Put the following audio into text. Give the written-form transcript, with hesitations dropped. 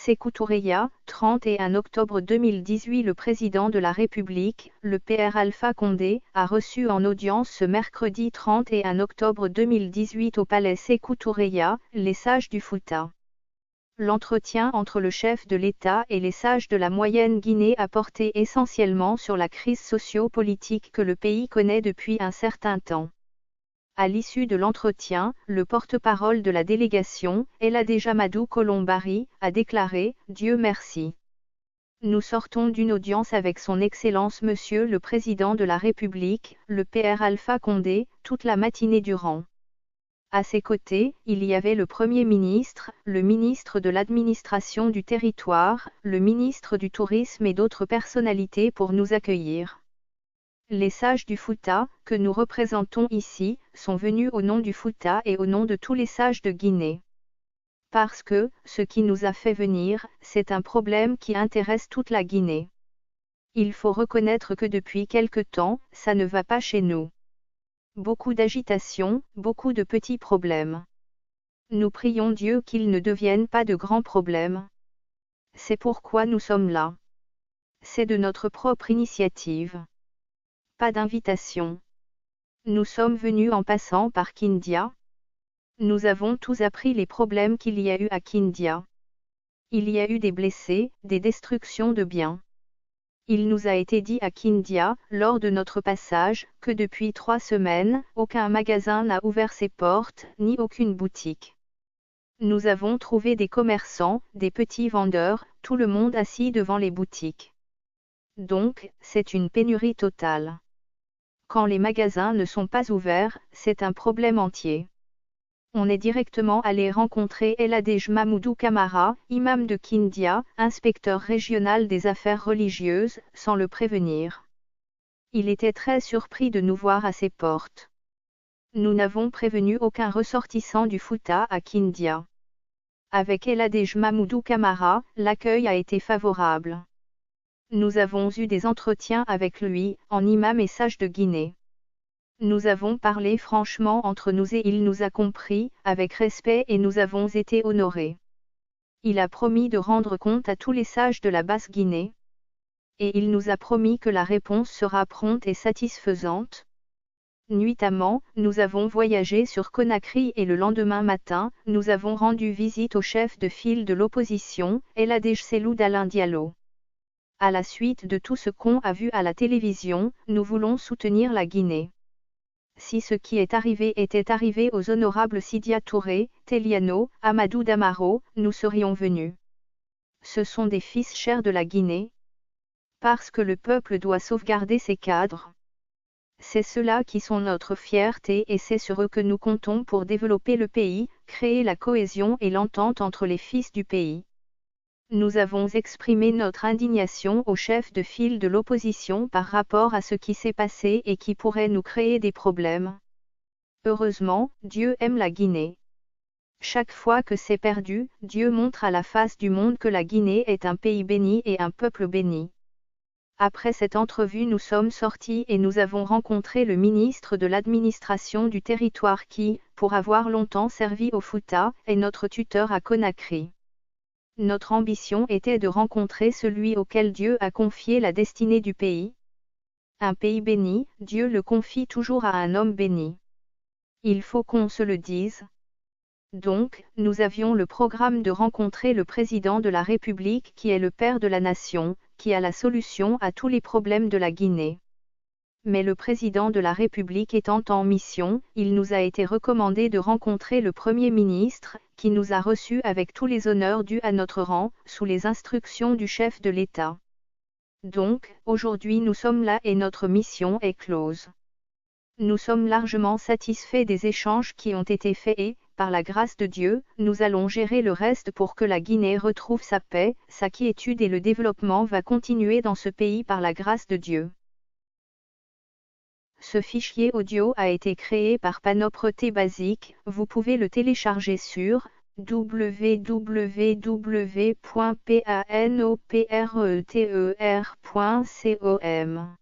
Sékou Touré, 31 octobre 2018. Le président de la République, le PR Alpha Condé, a reçu en audience ce mercredi 31 octobre 2018 au palais Sékou Touré les sages du Fouta. L'entretien entre le chef de l'État et les sages de la Moyenne Guinée a porté essentiellement sur la crise socio-politique que le pays connaît depuis un certain temps. À l'issue de l'entretien, le porte-parole de la délégation, Eladej Amadou Coulibaly, a déclaré « Dieu merci. Nous sortons d'une audience avec son Excellence Monsieur le Président de la République, le PR Alpha Condé, toute la matinée durant. À ses côtés, il y avait le Premier ministre, le ministre de l'Administration du Territoire, le ministre du Tourisme et d'autres personnalités pour nous accueillir. Les sages du Fouta, que nous représentons ici, sont venus au nom du Fouta et au nom de tous les sages de Guinée. Parce que, ce qui nous a fait venir, c'est un problème qui intéresse toute la Guinée. Il faut reconnaître que depuis quelque temps, ça ne va pas chez nous. Beaucoup d'agitation, beaucoup de petits problèmes. Nous prions Dieu qu'ils ne deviennent pas de grands problèmes. C'est pourquoi nous sommes là. C'est de notre propre initiative. Pas d'invitation. Nous sommes venus en passant par Kindia. Nous avons tous appris les problèmes qu'il y a eu à Kindia. Il y a eu des blessés, des destructions de biens. Il nous a été dit à Kindia, lors de notre passage, que depuis 3 semaines, aucun magasin n'a ouvert ses portes, ni aucune boutique. Nous avons trouvé des commerçants, des petits vendeurs, tout le monde assis devant les boutiques. Donc, c'est une pénurie totale. Quand les magasins ne sont pas ouverts, c'est un problème entier. On est directement allé rencontrer Eladej Mamoudou Camara, imam de Kindia, inspecteur régional des affaires religieuses, sans le prévenir. Il était très surpris de nous voir à ses portes. Nous n'avons prévenu aucun ressortissant du Fouta à Kindia. Avec Eladej Mamoudou Camara, l'accueil a été favorable. Nous avons eu des entretiens avec lui, en imam et sage de Guinée. Nous avons parlé franchement entre nous et il nous a compris, avec respect et nous avons été honorés. Il a promis de rendre compte à tous les sages de la Basse-Guinée. Et il nous a promis que la réponse sera prompte et satisfaisante. Nuitamment, nous avons voyagé sur Conakry et le lendemain matin, nous avons rendu visite au chef de file de l'opposition, Eladej Cellou Dalein Diallo. À la suite de tout ce qu'on a vu à la télévision, nous voulons soutenir la Guinée. Si ce qui est arrivé était arrivé aux honorables Sidia Touré, Teliano, Amadou Damaro, nous serions venus. Ce sont des fils chers de la Guinée. Parce que le peuple doit sauvegarder ses cadres. C'est ceux-là qui sont notre fierté et c'est sur eux que nous comptons pour développer le pays, créer la cohésion et l'entente entre les fils du pays. Nous avons exprimé notre indignation au chef de file de l'opposition par rapport à ce qui s'est passé et qui pourrait nous créer des problèmes. Heureusement, Dieu aime la Guinée. Chaque fois que c'est perdu, Dieu montre à la face du monde que la Guinée est un pays béni et un peuple béni. Après cette entrevue, nous sommes sortis et nous avons rencontré le ministre de l'Administration du Territoire qui, pour avoir longtemps servi au Fouta, est notre tuteur à Conakry. Notre ambition était de rencontrer celui auquel Dieu a confié la destinée du pays. Un pays béni, Dieu le confie toujours à un homme béni. Il faut qu'on se le dise. Donc, nous avions le programme de rencontrer le président de la République qui est le père de la nation, qui a la solution à tous les problèmes de la Guinée. Mais le président de la République étant en mission, il nous a été recommandé de rencontrer le Premier ministre, qui nous a reçus avec tous les honneurs dus à notre rang, sous les instructions du chef de l'État. Donc, aujourd'hui nous sommes là et notre mission est close. Nous sommes largement satisfaits des échanges qui ont été faits et, par la grâce de Dieu, nous allons gérer le reste pour que la Guinée retrouve sa paix, sa quiétude et le développement va continuer dans ce pays par la grâce de Dieu. Ce fichier audio a été créé par Panopreté Basic, vous pouvez le télécharger sur www.panopreter.com.